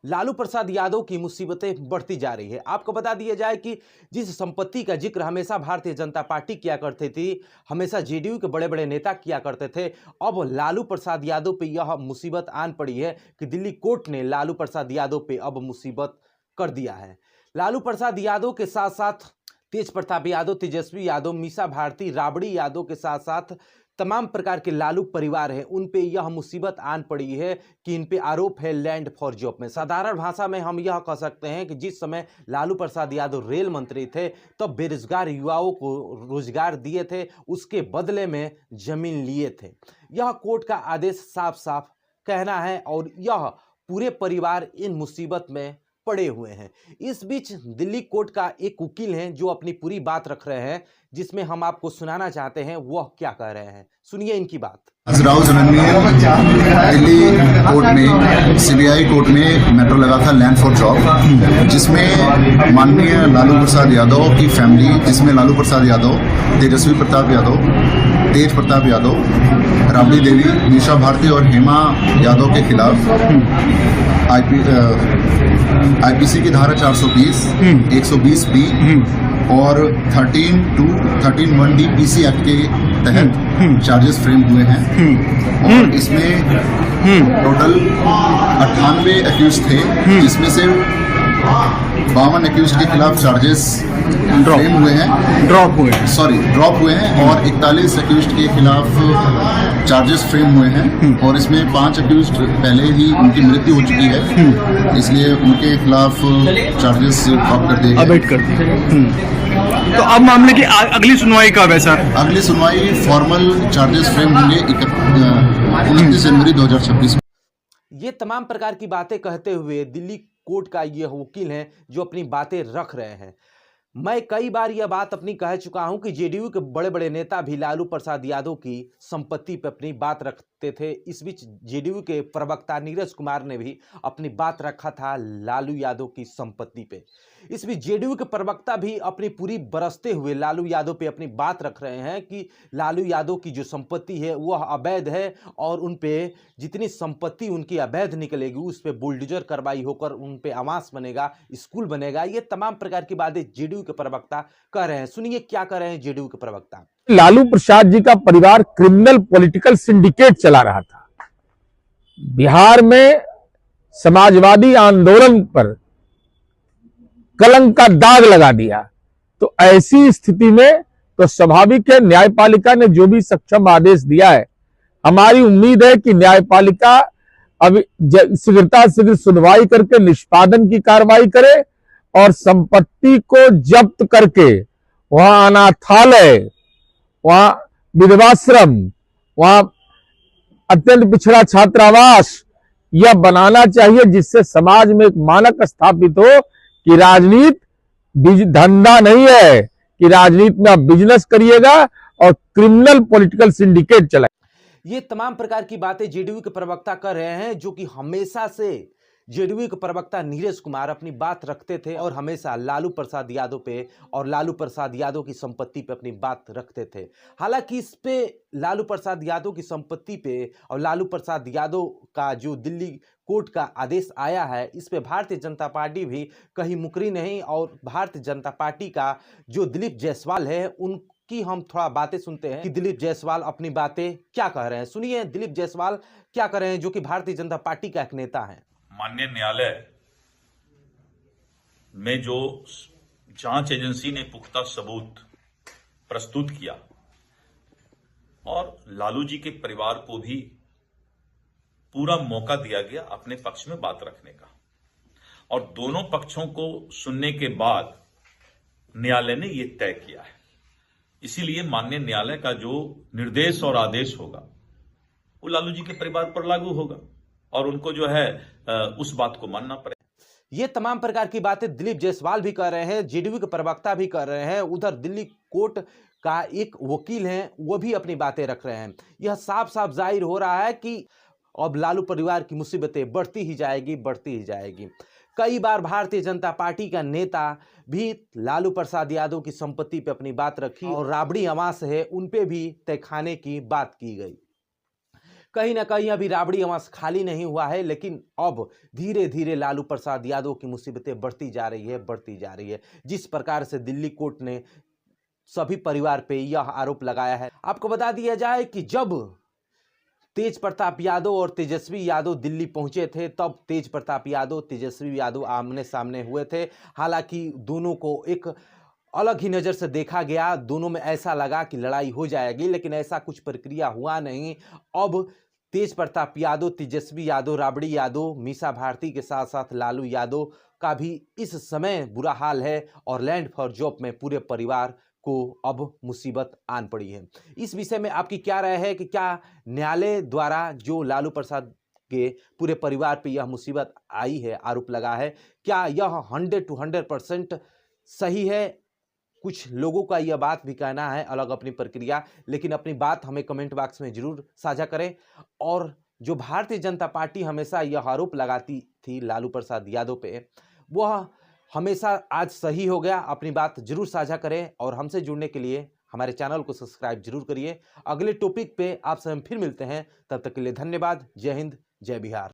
लालू प्रसाद यादव की मुसीबतें बढ़ती जा रही है। आपको बता दिया जाए कि जिस संपत्ति का जिक्र हमेशा भारतीय जनता पार्टी किया करती थी, हमेशा जेडीयू के बड़े बड़े नेता किया करते थे, अब लालू प्रसाद यादव पे यह मुसीबत आन पड़ी है कि दिल्ली कोर्ट ने लालू प्रसाद यादव पे अब मुसीबत कर दिया है। लालू प्रसाद यादव के साथ साथ तेज प्रताप यादव, तेजस्वी यादव, मीसा भारती, राबड़ी यादव के साथ साथ तमाम प्रकार के लालू परिवार हैं, उन पे यह मुसीबत आन पड़ी है कि इन पे आरोप है लैंड फॉर जॉब में। साधारण भाषा में हम यह कह सकते हैं कि जिस समय लालू प्रसाद यादव रेल मंत्री थे तब बेरोजगार युवाओं को रोजगार दिए थे, उसके बदले में जमीन लिए थे। यह कोर्ट का आदेश साफ साफ कहना है और यह पूरे परिवार इन मुसीबत में पड़े हुए हैं। इस बीच दिल्ली कोर्ट का एक वकील हैं जो अपनी पूरी बात रख रहे हैं, जिसमें हम आपको सुनाना चाहते हैं वह क्या कह रहे हैं। सुनिए इनकी बात। राव जननी दिल्ली कोर्ट में, सीबीआई कोर्ट में मैटर लगा था लैंड फॉर जॉब, जिसमें माननीय लालू प्रसाद यादव की फैमिली, जिसमें लालू प्रसाद यादव, तेजस्वी प्रताप यादव, तेज प्रताप यादव, राबड़ी देवी, मीसा भारती और हेमा यादव के खिलाफ आईपीसी की धारा 420, 120 बी और 13(1) पीसी एक्ट के तहत चार्जेस फ्रेम हुए हैं और इसमें टोटल 98 एक्यूज थे, जिसमें से 52 एक्यूज के खिलाफ चार्जेस फ्रेम हुए हैं, ड्रॉप हुए हैं और 41 एक्यूज के खिलाफ चार्जेस फ्रेम हुए हैं और इसमें 5 एक्यूज पहले ही उनकी मृत्यु हो चुकी है, इसलिए उनके खिलाफ चार्जेस ड्रॉप कर दिए गए। तो अब मामले की अगली सुनवाई कब है सर? अगली सुनवाई फॉर्मल चार्जेस फ्रेम होंगे 29 जनवरी 2026। ये तमाम प्रकार की बातें कहते हुए दिल्ली कोर्ट का यह वकील है जो अपनी बातें रख रहे हैं। मैं कई बार यह बात अपनी कह चुका हूं कि जेडीयू के बड़े बड़े नेता भी लालू प्रसाद यादव की संपत्ति पर अपनी बात रखते थे। इस बीच जेडीयू के प्रवक्ता नीरज कुमार ने भी अपनी बात रखा था लालू यादव की संपत्ति पे। इस बीच जेडीयू के प्रवक्ता भी अपनी पूरी बरसते हुए लालू यादव पे अपनी बात रख रहे हैं कि लालू यादव की जो संपत्ति है वह अवैध है और उन पे जितनी संपत्ति उनकी अवैध निकलेगी उस पे बुलडोजर कार्रवाई होकर उन पे आवास बनेगा, स्कूल बनेगा। ये तमाम प्रकार की बातें जेडीयू के प्रवक्ता कह रहे हैं। सुनिए क्या कह रहे हैं जेडीयू के प्रवक्ता। लालू प्रसाद जी का परिवार क्रिमिनल पॉलिटिकल सिंडिकेट चला रहा था। बिहार में समाजवादी आंदोलन पर कलंक का दाग लगा दिया। तो ऐसी स्थिति में तो स्वाभाविक है न्यायपालिका ने जो भी सक्षम आदेश दिया है, हमारी उम्मीद है कि न्यायपालिका अब शीघ्र सुनवाई करके निष्पादन की कार्रवाई करे और संपत्ति को जब्त करके वहां अनाथालय, वहां विधवाश्रम, वहां अत्यंत पिछड़ा छात्रावास यह बनाना चाहिए, जिससे समाज में एक मानक स्थापित हो कि राजनीति धंधा नहीं है, कि राजनीति में आप बिजनेस करिएगा और क्रिमिनल पॉलिटिकल सिंडिकेट चलाए। ये तमाम प्रकार की बातें जेडीयू के प्रवक्ता कर रहे हैं, जो कि हमेशा से जेडीयू के प्रवक्ता नीरज कुमार अपनी बात रखते थे और हमेशा लालू प्रसाद यादव पे और लालू प्रसाद यादव की संपत्ति पे अपनी बात रखते थे। हालांकि इस पे लालू प्रसाद यादव की संपत्ति पे और लालू प्रसाद यादव का जो दिल्ली कोर्ट का आदेश आया है, इस पे भारतीय जनता पार्टी भी कहीं मुकरी नहीं और भारतीय जनता पार्टी का जो दिलीप जायसवाल है उनकी हम थोड़ा बातें सुनते हैं कि दिलीप जायसवाल अपनी बातें क्या कह रहे हैं। सुनिए दिलीप जायसवाल क्या कह रहे हैं, जो कि भारतीय जनता पार्टी का एक नेता है। माननीय न्यायालय में जो जांच एजेंसी ने पुख्ता सबूत प्रस्तुत किया और लालू जी के परिवार को भी पूरा मौका दिया गया अपने पक्ष में बात रखने का, और दोनों पक्षों को सुनने के बाद न्यायालय ने यह तय किया है। इसीलिए माननीय न्यायालय का जो निर्देश और आदेश होगा वो लालू जी के परिवार पर लागू होगा और उनको जो है उस बात को मानना पड़ेगा। ये तमाम प्रकार की बातें दिलीप जायसवाल भी कर रहे हैं, जेडीयू के प्रवक्ता भी कर रहे हैं। उधर दिल्ली कोर्ट का एक वकील हैं, वो भी अपनी बातें रख रहे हैं। यह साफ साफ जाहिर हो रहा है कि अब लालू परिवार की मुसीबतें बढ़ती ही जाएगी। कई बार भारतीय जनता पार्टी का नेता भी लालू प्रसाद यादव की संपत्ति पे अपनी बात रखी और राबड़ी आवास है उन पे भी तहखाने की बात की गई। कहीं ना कहीं अभी राबड़ी आवास खाली नहीं हुआ है, लेकिन अब धीरे धीरे लालू प्रसाद यादव की मुसीबतें बढ़ती जा रही है। जिस प्रकार से दिल्ली कोर्ट ने सभी परिवार पे यह आरोप लगाया है। आपको बता दिया जाए कि जब तेज प्रताप यादव और तेजस्वी यादव दिल्ली पहुंचे थे, तब तेज प्रताप यादव तेजस्वी यादव आमने सामने हुए थे। हालांकि दोनों को एक अलग ही नज़र से देखा गया, दोनों में ऐसा लगा कि लड़ाई हो जाएगी, लेकिन ऐसा कुछ प्रक्रिया हुआ नहीं। अब तेज प्रताप यादव, तेजस्वी यादव, राबड़ी यादव, मीसा भारती के साथ साथ लालू यादव का भी इस समय बुरा हाल है और लैंड फॉर जॉब में पूरे परिवार को अब मुसीबत आन पड़ी है। इस विषय में आपकी क्या राय है कि क्या न्यायालय द्वारा जो लालू प्रसाद के पूरे परिवार पे यह मुसीबत आई है, आरोप लगा है, क्या यह 100% सही है? कुछ लोगों का यह बात भी कहना है अलग अपनी प्रक्रिया, लेकिन अपनी बात हमें कमेंट बॉक्स में जरूर साझा करें। और जो भारतीय जनता पार्टी हमेशा यह आरोप लगाती थी लालू प्रसाद यादव पे, वह हमेशा आज सही हो गया? अपनी बात जरूर साझा करें और हमसे जुड़ने के लिए हमारे चैनल को सब्सक्राइब जरूर करिए। अगले टॉपिक पे आपसे हम फिर मिलते हैं, तब तक के लिए धन्यवाद। जय हिंद, जय बिहार।